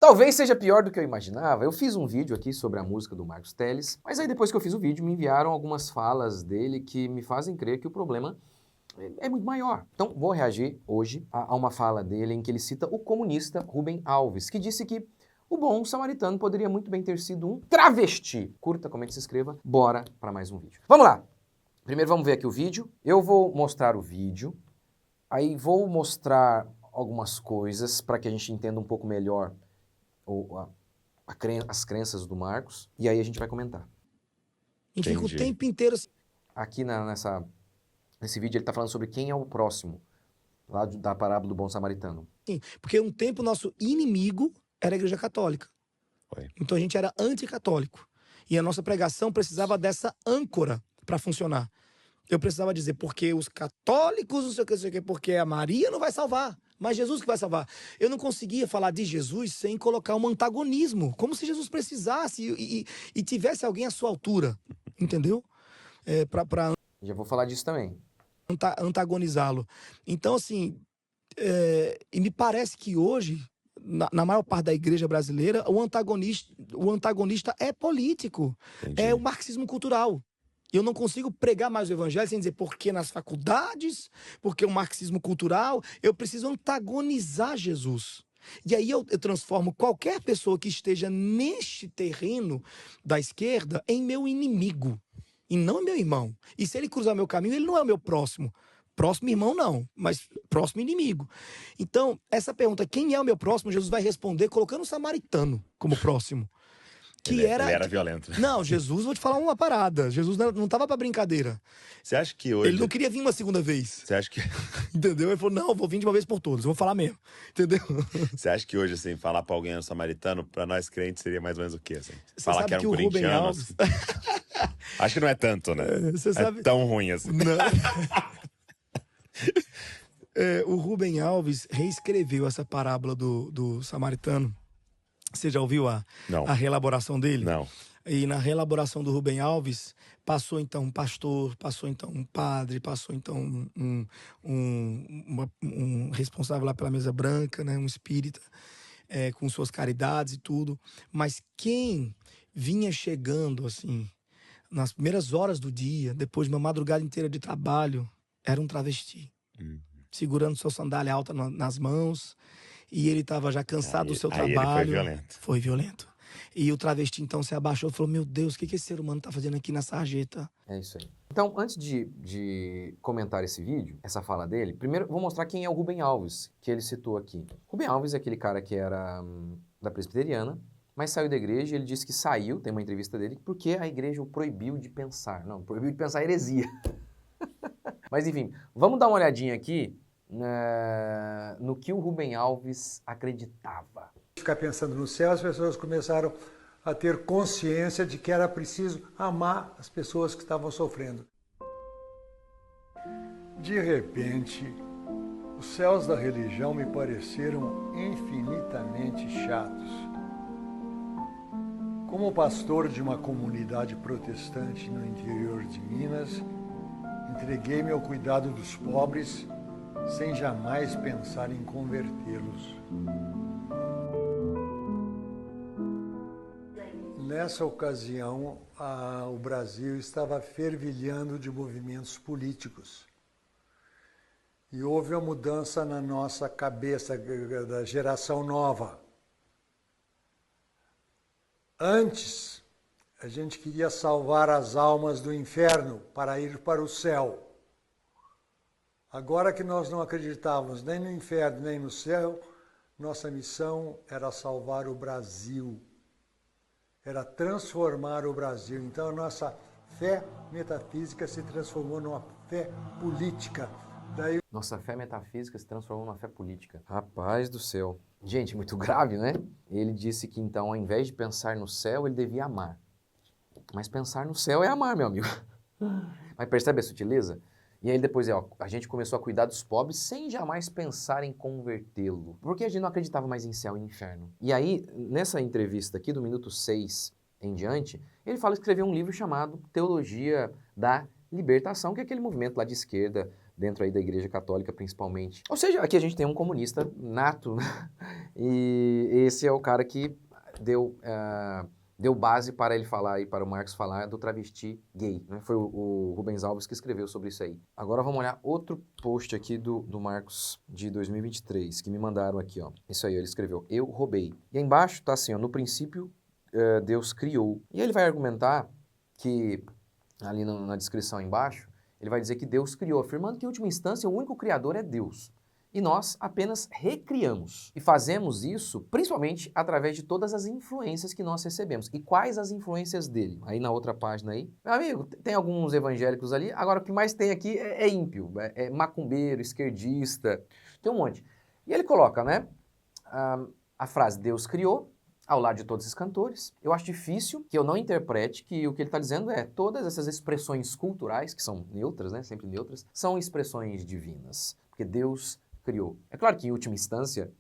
Talvez seja pior do que eu imaginava. Eu fiz um vídeo aqui sobre a música do Marcos Telles, mas aí depois que eu fiz o vídeo me enviaram algumas falas dele que me fazem crer que o problema é muito maior. Então vou reagir hoje a uma fala dele em que ele cita o comunista Rubem Alves, que disse que o bom samaritano poderia muito bem ter sido um travesti. Curta, comente, se inscreva. Bora para mais um vídeo. Vamos lá! Primeiro vamos ver aqui o vídeo. Eu vou mostrar o vídeo, aí vou mostrar algumas coisas para que a gente entenda um pouco melhor as crenças do Marcos, e aí a gente vai comentar. E fica o tempo inteiro... Aqui nesse vídeo ele está falando sobre quem é o próximo, lá da parábola do bom samaritano. Sim, porque um tempo nosso inimigo era a Igreja Católica. Então a gente era anticatólico. E a nossa pregação precisava dessa âncora para funcionar. Eu precisava dizer, porque os católicos, não sei o que, porque a Maria não vai salvar, mas Jesus que vai salvar. Eu não conseguia falar de Jesus sem colocar um antagonismo, como se Jesus precisasse e tivesse alguém à sua altura, entendeu? Já vou falar disso também. Antagonizá-lo. Então, assim, e me parece que hoje, na maior parte da igreja brasileira, o antagonista é político. Entendi. É o marxismo cultural. Eu não consigo pregar mais o evangelho sem dizer porque nas faculdades, porque o marxismo cultural, eu preciso antagonizar Jesus. E aí eu transformo qualquer pessoa que esteja neste terreno da esquerda em meu inimigo. E não meu irmão. E se ele cruzar meu caminho, ele não é o meu próximo. Próximo irmão não, mas próximo inimigo. Então, essa pergunta, quem é o meu próximo, Jesus vai responder colocando o samaritano como próximo. Ele era violento. Não, Jesus, vou te falar uma parada. Jesus não tava pra brincadeira. Você acha que hoje... Ele não queria vir uma segunda vez. Você acha que... Entendeu? Ele falou, não, eu vou vir de uma vez por todas, eu vou falar mesmo. Entendeu? Você acha que hoje, assim, falar pra alguém no samaritano, pra nós crentes, seria mais ou menos o quê, assim? Você falar sabe que era um o Rubem corintiano, Alves... assim. Acho que não é tanto, né? Você sabe... É tão ruim, assim. Não. O Rubem Alves reescreveu essa parábola do samaritano. Você já ouviu a reelaboração dele? Não. E na reelaboração do Rubem Alves, passou então um pastor, passou então um padre, passou então um responsável lá pela mesa branca, né, um espírita, com suas caridades e tudo. Mas quem vinha chegando, assim, nas primeiras horas do dia, depois de uma madrugada inteira de trabalho, era um travesti. Segurando sua sandália alta nas mãos, e ele estava já cansado do seu trabalho. Ele foi violento. Foi violento. E o travesti então se abaixou e falou, meu Deus, o que esse ser humano tá fazendo aqui na sarjeta? É isso aí. Então, antes de comentar esse vídeo, essa fala dele, primeiro vou mostrar quem é o Rubem Alves, que ele citou aqui. Rubem Alves é aquele cara que era da presbiteriana, mas saiu da igreja e ele disse que saiu, tem uma entrevista dele, porque a igreja o proibiu de pensar. Não, proibiu de pensar heresia. Mas enfim, vamos dar uma olhadinha aqui no que o Rubem Alves acreditava. Ficar pensando no céu, as pessoas começaram a ter consciência de que era preciso amar as pessoas que estavam sofrendo. De repente, os céus da religião me pareceram infinitamente chatos. Como pastor de uma comunidade protestante no interior de Minas, entreguei-me ao cuidado dos pobres sem jamais pensar em convertê-los. Nessa ocasião, o Brasil estava fervilhando de movimentos políticos. E houve uma mudança na nossa cabeça, da geração nova. Antes, a gente queria salvar as almas do inferno para ir para o céu. Agora que nós não acreditávamos nem no inferno nem no céu, nossa missão era salvar o Brasil. Era transformar o Brasil. Então a nossa fé metafísica se transformou numa fé política. Nossa fé metafísica se transformou numa fé política. Rapaz do céu. Gente, muito grave, né? Ele disse que então, ao invés de pensar no céu, ele devia amar. Mas pensar no céu é amar, meu amigo. Mas percebe a sutileza? E aí depois, a gente começou a cuidar dos pobres sem jamais pensar em convertê-lo. Porque a gente não acreditava mais em céu e inferno. E aí, nessa entrevista aqui, do minuto 6 em diante, ele fala que escreveu um livro chamado Teologia da Libertação, que é aquele movimento lá de esquerda dentro aí da Igreja Católica principalmente. Ou seja, aqui a gente tem um comunista nato, né? E esse é o cara que deu base para ele falar e para o Marx falar do travesti gay, né? Foi o Rubens Alves que escreveu sobre isso aí. Agora vamos olhar outro post aqui do Marcos de 2023, que me mandaram aqui, ó. Isso aí, ele escreveu, eu roubei. E aí embaixo tá assim, ó, no princípio Deus criou. E aí ele vai argumentar que, ali na descrição embaixo, ele vai dizer que Deus criou, afirmando que em última instância o único criador é Deus. E nós apenas recriamos. E fazemos isso principalmente através de todas as influências que nós recebemos. E quais as influências dele? Aí na outra página aí, meu amigo, tem alguns evangélicos ali, agora o que mais tem aqui é ímpio, é macumbeiro, esquerdista, tem um monte. E ele coloca, né, a frase Deus criou, ao lado de todos esses cantores. Eu acho difícil que eu não interprete que o que ele está dizendo é todas essas expressões culturais, que são neutras, né, sempre neutras, são expressões divinas, porque Deus criou. É claro que, em última instância,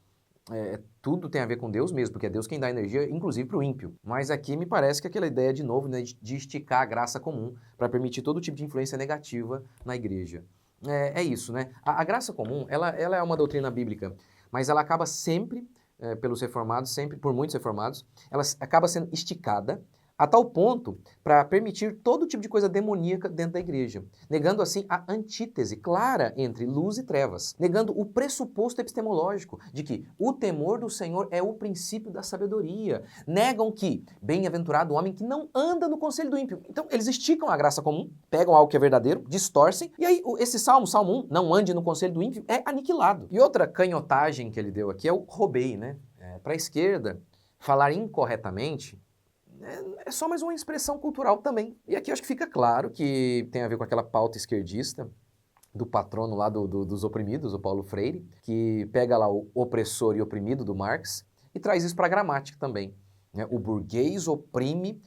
tudo tem a ver com Deus mesmo, porque é Deus quem dá energia, inclusive para o ímpio. Mas aqui me parece que aquela ideia, de novo, né, de esticar a graça comum para permitir todo tipo de influência negativa na igreja. É isso, né? A graça comum, ela é uma doutrina bíblica, mas ela acaba sempre, pelos reformados, sempre por muitos reformados, ela acaba sendo esticada a tal ponto para permitir todo tipo de coisa demoníaca dentro da igreja, negando assim a antítese clara entre luz e trevas, negando o pressuposto epistemológico de que o temor do Senhor é o princípio da sabedoria, negam que bem-aventurado o homem que não anda no conselho do ímpio. Então eles esticam a graça comum, pegam algo que é verdadeiro, distorcem, e aí esse Salmo 1, não ande no conselho do ímpio, é aniquilado. E outra canhotagem que ele deu aqui é o roubei, né? Para a esquerda, falar incorretamente é só mais uma expressão cultural também. E aqui eu acho que fica claro que tem a ver com aquela pauta esquerdista do patrono lá dos oprimidos, o Paulo Freire, que pega lá o opressor e oprimido do Marx e traz isso para a gramática também, né? O burguês oprime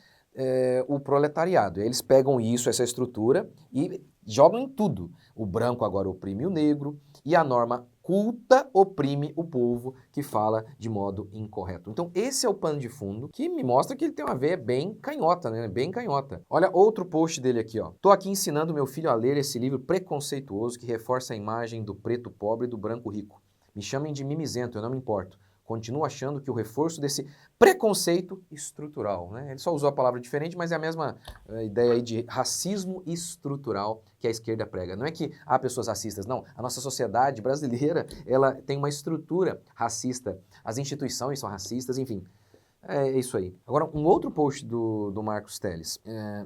o proletariado. E eles pegam isso, essa estrutura, e jogam em tudo. O branco agora oprime o negro e a norma culta oprime o povo que fala de modo incorreto. Então esse é o pano de fundo que me mostra que ele tem uma veia bem canhota, né? Bem canhota. Olha outro post dele aqui, ó. Tô aqui ensinando meu filho a ler esse livro preconceituoso que reforça a imagem do preto pobre e do branco rico. Me chamem de mimizento, eu não me importo. Continuo achando que o reforço desse preconceito estrutural, né? Ele só usou a palavra diferente, mas é a mesma ideia aí de racismo estrutural que a esquerda prega. Não é que há pessoas racistas, não. A nossa sociedade brasileira, ela tem uma estrutura racista. As instituições são racistas, enfim. É isso aí. Agora, um outro post do Marcos Telles.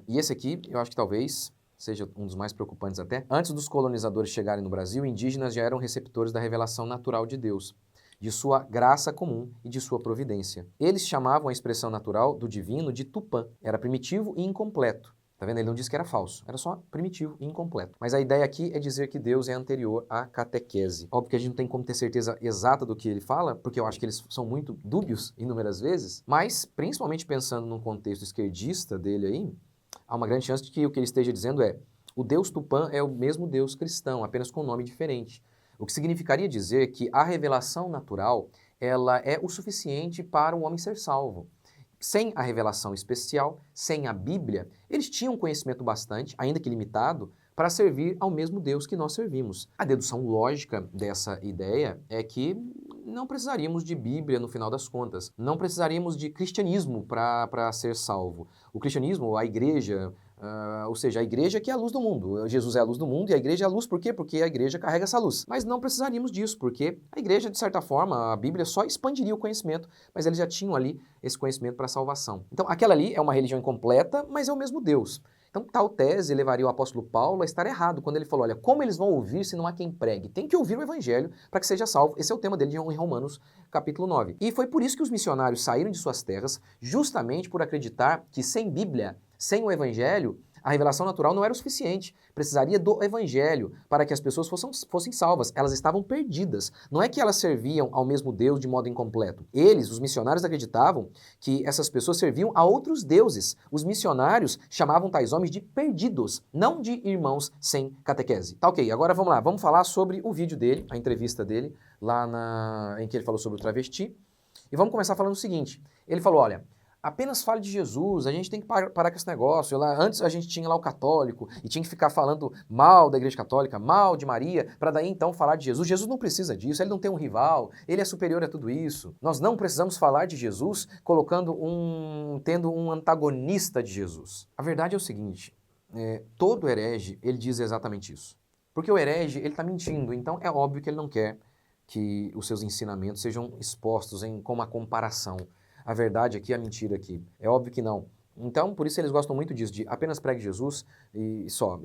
E esse aqui, eu acho que talvez seja um dos mais preocupantes até. Antes dos colonizadores chegarem no Brasil, indígenas já eram receptores da revelação natural de Deus, de sua graça comum e de sua providência. Eles chamavam a expressão natural do divino de Tupã. Era primitivo e incompleto. Tá vendo? Ele não disse que era falso, era só primitivo e incompleto. Mas a ideia aqui é dizer que Deus é anterior à catequese. Óbvio que a gente não tem como ter certeza exata do que ele fala, porque eu acho que eles são muito dúbios inúmeras vezes, mas principalmente pensando num contexto esquerdista dele aí, há uma grande chance de que o que ele esteja dizendo é: o Deus Tupã é o mesmo Deus cristão, apenas com um nome diferente. O que significaria dizer que a revelação natural, ela é o suficiente para o homem ser salvo. Sem a revelação especial, sem a Bíblia, eles tinham conhecimento bastante, ainda que limitado, para servir ao mesmo Deus que nós servimos. A dedução lógica dessa ideia é que não precisaríamos de Bíblia no final das contas, não precisaríamos de cristianismo para ser salvo. O cristianismo, a igreja, ou seja, a igreja que é a luz do mundo. Jesus é a luz do mundo e a igreja é a luz. Por quê? Porque a igreja carrega essa luz. Mas não precisaríamos disso, porque a igreja, de certa forma, a Bíblia só expandiria o conhecimento, mas eles já tinham ali esse conhecimento para a salvação. Então, aquela ali é uma religião incompleta, mas é o mesmo Deus. Então, tal tese levaria o apóstolo Paulo a estar errado quando ele falou: olha, como eles vão ouvir se não há quem pregue? Tem que ouvir o evangelho para que seja salvo. Esse é o tema dele em Romanos, capítulo 9. E foi por isso que os missionários saíram de suas terras, justamente por acreditar que sem Bíblia, sem o evangelho, a revelação natural não era o suficiente. Precisaria do evangelho para que as pessoas fossem salvas. Elas estavam perdidas. Não é que elas serviam ao mesmo Deus de modo incompleto. Eles, os missionários, acreditavam que essas pessoas serviam a outros deuses. Os missionários chamavam tais homens de perdidos, não de irmãos sem catequese. Tá ok, agora vamos lá. Vamos falar sobre o vídeo dele, a entrevista dele, lá em que ele falou sobre o travesti. E vamos começar falando o seguinte. Ele falou: olha, apenas fale de Jesus, a gente tem que parar com esse negócio. Antes a gente tinha lá o católico e tinha que ficar falando mal da Igreja Católica, mal de Maria, para daí então falar de Jesus. Jesus não precisa disso, ele não tem um rival, ele é superior a tudo isso. Nós não precisamos falar de Jesus tendo um antagonista de Jesus. A verdade é o seguinte, todo herege, ele diz exatamente isso. Porque o herege, ele está mentindo, então é óbvio que ele não quer que os seus ensinamentos sejam expostos com uma comparação. A verdade aqui, a mentira aqui. É óbvio que não. Então, por isso eles gostam muito disso, de apenas pregue Jesus e só.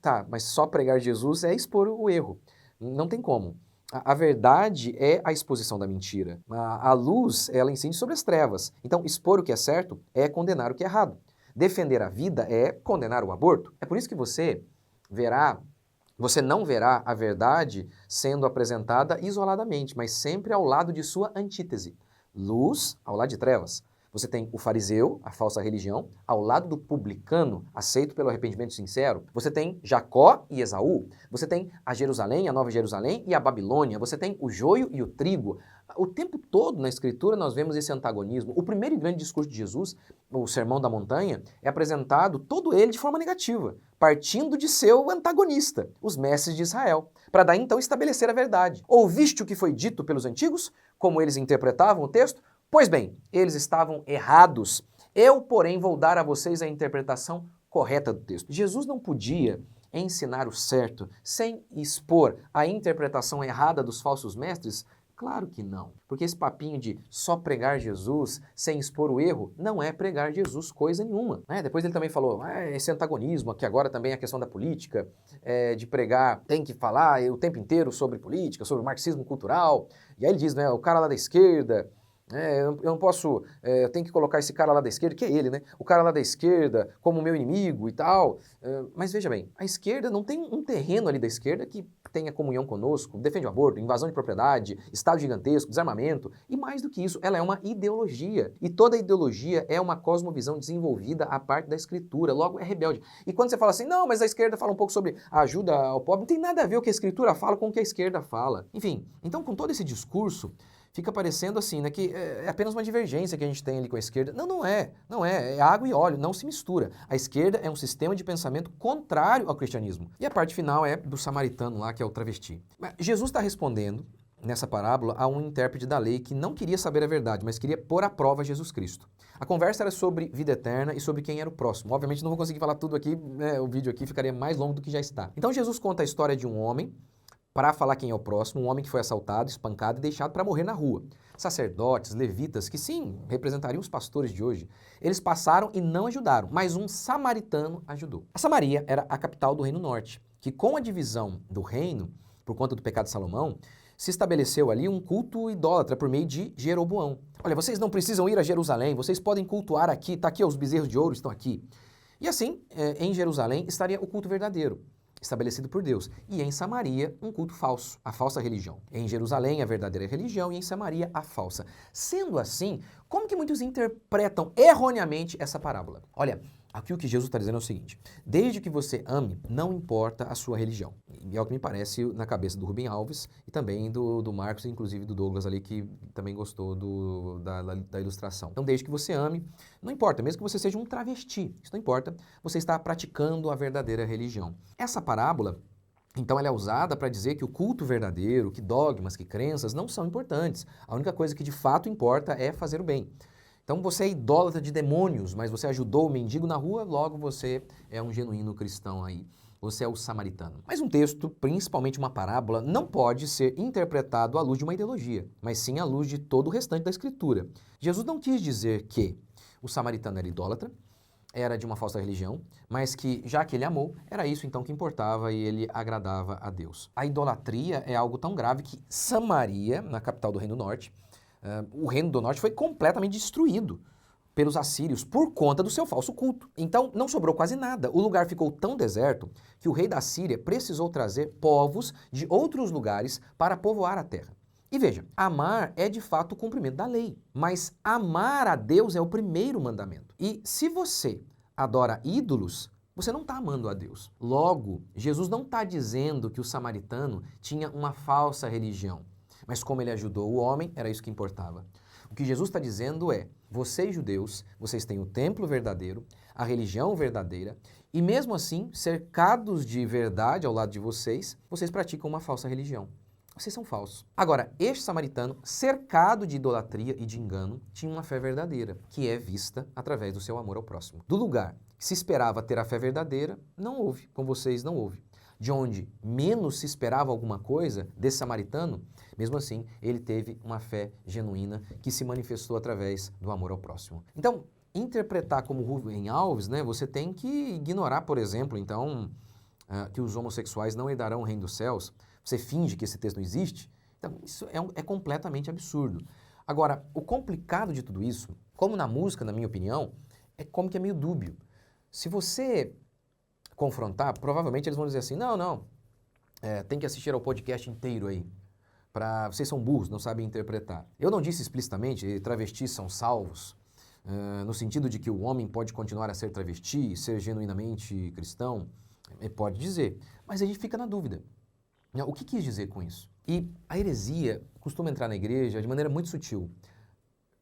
Tá, mas só pregar Jesus é expor o erro. Não tem como. A verdade é a exposição da mentira. A luz, ela incide sobre as trevas. Então, expor o que é certo é condenar o que é errado. Defender a vida é condenar o aborto. É por isso que você não verá a verdade sendo apresentada isoladamente, mas sempre ao lado de sua antítese. Luz ao lado de trevas. Você tem o fariseu, a falsa religião, ao lado do publicano, aceito pelo arrependimento sincero. Você tem Jacó e Esaú. Você tem a Jerusalém, a Nova Jerusalém e a Babilônia. Você tem o joio e o trigo. O tempo todo na Escritura nós vemos esse antagonismo. O primeiro e grande discurso de Jesus, o Sermão da Montanha, é apresentado todo ele de forma negativa, partindo de seu antagonista, os mestres de Israel, para daí então estabelecer a verdade. Ouviste o que foi dito pelos antigos? Como eles interpretavam o texto? Pois bem, eles estavam errados. Eu, porém, vou dar a vocês a interpretação correta do texto. Jesus não podia ensinar o certo sem expor a interpretação errada dos falsos mestres? Claro que não, porque esse papinho de só pregar Jesus sem expor o erro não é pregar Jesus coisa nenhuma. Depois ele também falou, esse antagonismo, aqui agora também a questão da política, de pregar, tem que falar o tempo inteiro sobre política, sobre o marxismo cultural, e aí ele diz, o cara lá da esquerda, eu não posso, eu tenho que colocar esse cara lá da esquerda, que é ele, né? O cara lá da esquerda como meu inimigo e tal. Mas veja bem, a esquerda não tem um terreno ali da esquerda que tenha comunhão conosco, defende o aborto, invasão de propriedade, Estado gigantesco, desarmamento. E mais do que isso, ela é uma ideologia. E toda ideologia é uma cosmovisão desenvolvida a parte da Escritura, logo é rebelde. E quando você fala assim, não, mas a esquerda fala um pouco sobre a ajuda ao pobre, não tem nada a ver o que a Escritura fala com o que a esquerda fala. Enfim, então com todo esse discurso, fica parecendo assim, né, que é apenas uma divergência que a gente tem ali com a esquerda. Não é. É água e óleo, não se mistura. A esquerda é um sistema de pensamento contrário ao cristianismo. E a parte final é do samaritano lá, que é o travesti. Jesus está respondendo, nessa parábola, a um intérprete da lei que não queria saber a verdade, mas queria pôr à prova Jesus Cristo. A conversa era sobre vida eterna e sobre quem era o próximo. Obviamente não vou conseguir falar tudo aqui, o vídeo aqui ficaria mais longo do que já está. Então Jesus conta a história de um homem, para falar quem é o próximo, um homem que foi assaltado, espancado e deixado para morrer na rua. Sacerdotes, levitas, que sim, representariam os pastores de hoje, eles passaram e não ajudaram, mas um samaritano ajudou. A Samaria era a capital do Reino Norte, que com a divisão do reino, por conta do pecado de Salomão, se estabeleceu ali um culto idólatra por meio de Jeroboão. Olha, vocês não precisam ir a Jerusalém, vocês podem cultuar aqui, está aqui, os bezerros de ouro estão aqui. E assim, em Jerusalém estaria o culto verdadeiro, estabelecido por Deus. E em Samaria, um culto falso, a falsa religião. Em Jerusalém, a verdadeira religião, e em Samaria, a falsa. Sendo assim, como que muitos interpretam erroneamente essa parábola? Olha, aqui o que Jesus está dizendo é o seguinte, desde que você ame, não importa a sua religião. E é o que me parece na cabeça do Rubem Alves e também do Marcos, inclusive do Douglas ali, que também gostou da ilustração. Então, desde que você ame, não importa, mesmo que você seja um travesti, isso não importa, você está praticando a verdadeira religião. Essa parábola, então, ela é usada para dizer que o culto verdadeiro, que dogmas, que crenças não são importantes. A única coisa que de fato importa é fazer o bem. Então você é idólatra de demônios, mas você ajudou o mendigo na rua, logo você é um genuíno cristão aí. Você é o samaritano. Mas um texto, principalmente uma parábola, não pode ser interpretado à luz de uma ideologia, mas sim à luz de todo o restante da Escritura. Jesus não quis dizer que o samaritano era idólatra, era de uma falsa religião, mas que, já que ele amou, era isso então que importava e ele agradava a Deus. A idolatria é algo tão grave que Samaria, na capital do Reino Norte, o Reino do Norte foi completamente destruído pelos assírios por conta do seu falso culto. Então, não sobrou quase nada. O lugar ficou tão deserto que o rei da Síria precisou trazer povos de outros lugares para povoar a terra. E veja, amar é de fato o cumprimento da lei, mas amar a Deus é o primeiro mandamento. E se você adora ídolos, você não está amando a Deus. Logo, Jesus não está dizendo que o samaritano tinha uma falsa religião, mas como ele ajudou o homem, era isso que importava. O que Jesus está dizendo é, vocês judeus, vocês têm o templo verdadeiro, a religião verdadeira, e mesmo assim, cercados de verdade ao lado de vocês, vocês praticam uma falsa religião. Vocês são falsos. Agora, este samaritano, cercado de idolatria e de engano, tinha uma fé verdadeira, que é vista através do seu amor ao próximo. Do lugar que se esperava ter a fé verdadeira, não houve, com vocês não houve. De onde menos se esperava alguma coisa desse samaritano, mesmo assim, ele teve uma fé genuína que se manifestou através do amor ao próximo. Então, interpretar como Rubem Alves, né, você tem que ignorar, por exemplo, então, que os homossexuais não herdarão o reino dos céus. Você finge que esse texto não existe. Então, isso é completamente absurdo. Agora, o complicado de tudo isso, como na música, na minha opinião, é como que é meio dúbio. Se você confrontar, provavelmente eles vão dizer assim, não, tem que assistir ao podcast inteiro aí. Vocês são burros, não sabem interpretar. Eu não disse explicitamente, travestis são salvos, no sentido de que o homem pode continuar a ser travesti, ser genuinamente cristão, pode dizer, mas a gente fica na dúvida. O que quis dizer com isso? E a heresia costuma entrar na igreja de maneira muito sutil,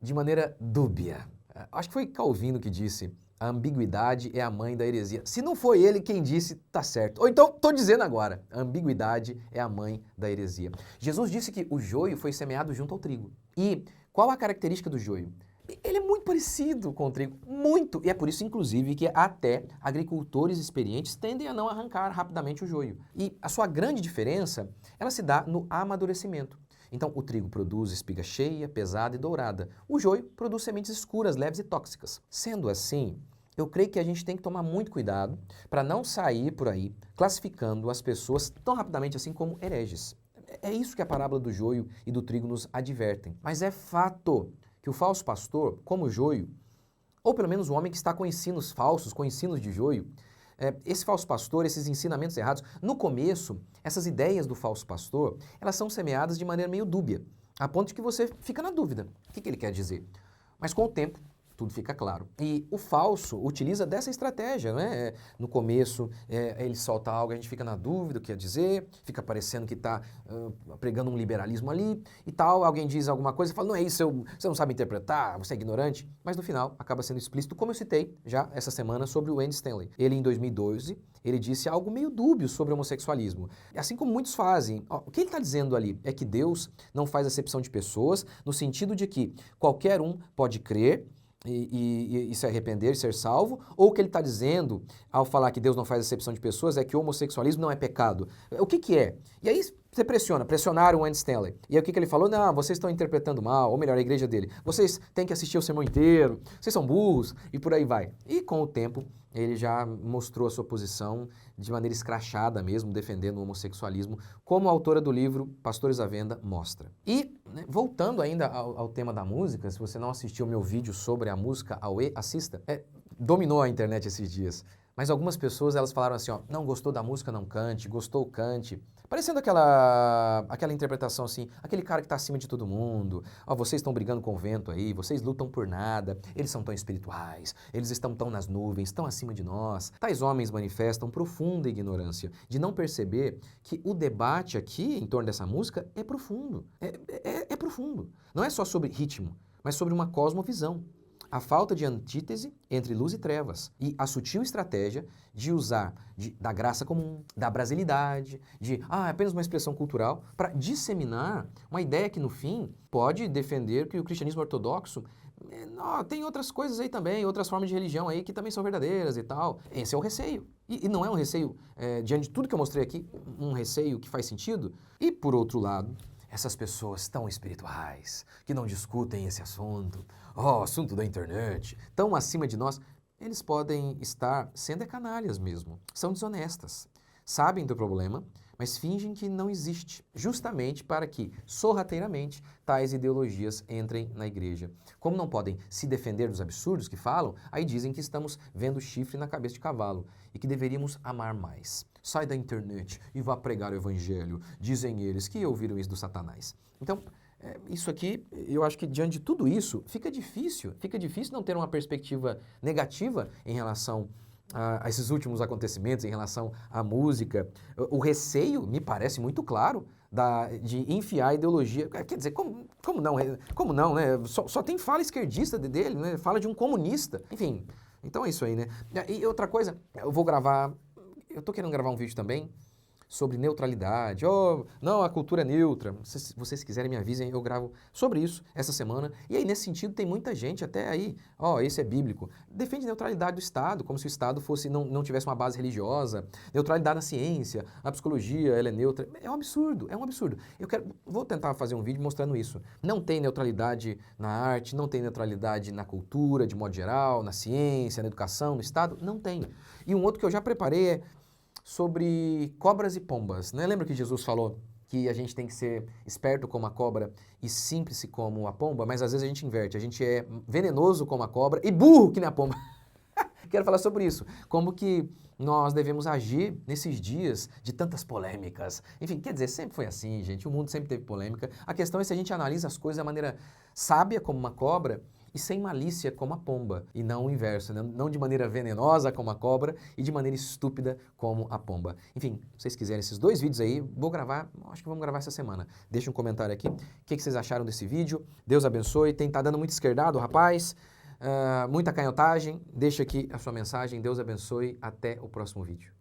de maneira dúbia. Acho que foi Calvino que disse, a ambiguidade é a mãe da heresia. Se não foi ele quem disse, tá certo. Ou então, estou dizendo agora, a ambiguidade é a mãe da heresia. Jesus disse que o joio foi semeado junto ao trigo. E qual a característica do joio? Ele é muito parecido com o trigo, muito. E é por isso, inclusive, que até agricultores experientes tendem a não arrancar rapidamente o joio. E a sua grande diferença, ela se dá no amadurecimento. Então, o trigo produz espiga cheia, pesada e dourada. O joio produz sementes escuras, leves e tóxicas. Sendo assim, eu creio que a gente tem que tomar muito cuidado para não sair por aí classificando as pessoas tão rapidamente assim como hereges. É isso que a parábola do joio e do trigo nos advertem. Mas é fato que o falso pastor, como o joio, ou pelo menos o homem que está com ensinos falsos, com ensinos de joio, esse falso pastor, esses ensinamentos errados, no começo, essas ideias do falso pastor, elas são semeadas de maneira meio dúbia, a ponto de que você fica na dúvida. O que ele quer dizer? Mas com o tempo, tudo fica claro. E o falso utiliza dessa estratégia, né? No começo, ele solta algo, a gente fica na dúvida o que quer dizer, fica parecendo que está pregando um liberalismo ali e tal, alguém diz alguma coisa e fala, não é isso, você não sabe interpretar, você é ignorante, mas no final acaba sendo explícito, como eu citei já essa semana sobre o Andy Stanley. Ele, em 2012, ele disse algo meio dúbio sobre o homossexualismo, assim como muitos fazem. O que ele está dizendo ali é que Deus não faz acepção de pessoas, no sentido de que qualquer um pode crer, e se arrepender, ser salvo, ou o que ele está dizendo ao falar que Deus não faz acepção de pessoas é que o homossexualismo não é pecado. O que é? E aí você pressionaram o Andy Stanley. E aí o que ele falou? Não, vocês estão interpretando mal, ou melhor, a igreja dele. Vocês têm que assistir o sermão inteiro, vocês são burros, e por aí vai. E com o tempo, ele já mostrou a sua posição de maneira escrachada mesmo, defendendo o homossexualismo, como a autora do livro Pastores à Venda mostra. E, né, voltando ainda ao tema da música, se você não assistiu o meu vídeo sobre a música Aue, assista. Dominou a internet esses dias. Mas algumas pessoas, elas falaram assim, ó, não gostou da música, não cante, gostou, cante. Parecendo aquela interpretação assim, aquele cara que está acima de todo mundo, ó, vocês estão brigando com o vento aí, vocês lutam por nada, eles são tão espirituais, eles estão tão nas nuvens, tão acima de nós. Tais homens manifestam profunda ignorância de não perceber que o debate aqui em torno dessa música é profundo, é profundo. Não é só sobre ritmo, mas sobre uma cosmovisão. A falta de antítese entre luz e trevas e a sutil estratégia de usar da graça comum, da brasilidade, é apenas uma expressão cultural, para disseminar uma ideia que, no fim, pode defender que o cristianismo ortodoxo tem outras coisas aí também, outras formas de religião aí que também são verdadeiras e tal. Esse é o receio. E não é um receio, diante de tudo que eu mostrei aqui, um receio que faz sentido. E, por outro lado, essas pessoas tão espirituais, que não discutem esse assunto, assunto da internet, tão acima de nós, eles podem estar sendo canalhas mesmo, são desonestas, sabem do problema, mas fingem que não existe, justamente para que, sorrateiramente, tais ideologias entrem na igreja. Como não podem se defender dos absurdos que falam, aí dizem que estamos vendo chifre na cabeça de cavalo e que deveríamos amar mais. Sai da internet e vá pregar o evangelho, dizem eles que ouviram isso do Satanás. Então, isso aqui, eu acho que diante de tudo isso, fica difícil não ter uma perspectiva negativa em relação a esses últimos acontecimentos, em relação à música. O receio me parece muito claro de enfiar ideologia. Quer dizer, como não? Como não, né? Só tem fala esquerdista dele, né? Fala de um comunista. Enfim, então é isso aí, né? E outra coisa, eu tô querendo gravar um vídeo também sobre neutralidade. Oh, não, a cultura é neutra. Se vocês quiserem, me avisem, eu gravo sobre isso essa semana. E aí, nesse sentido, tem muita gente até aí, esse é bíblico, defende neutralidade do Estado, como se o Estado não tivesse uma base religiosa, neutralidade na ciência, a psicologia, ela é neutra. É um absurdo, é um absurdo. Vou tentar fazer um vídeo mostrando isso. Não tem neutralidade na arte, não tem neutralidade na cultura, de modo geral, na ciência, na educação, no Estado, não tem. E um outro que eu já preparei é sobre cobras e pombas, né? Lembra que Jesus falou que a gente tem que ser esperto como a cobra e simples como a pomba? Mas às vezes a gente inverte, a gente é venenoso como a cobra e burro que nem a pomba. Quero falar sobre isso, como que nós devemos agir nesses dias de tantas polêmicas. Enfim, quer dizer, sempre foi assim, gente, o mundo sempre teve polêmica. A questão é se a gente analisa as coisas da maneira sábia como uma cobra e sem malícia como a pomba, e não o inverso, né? Não de maneira venenosa como a cobra e de maneira estúpida como a pomba. Enfim, se vocês quiserem esses dois vídeos aí, vou gravar, acho que vamos gravar essa semana. Deixa um comentário aqui, o que vocês acharam desse vídeo. Deus abençoe, tá dando muito esquerdado, rapaz, muita canhotagem. Deixa aqui a sua mensagem, Deus abençoe, até o próximo vídeo.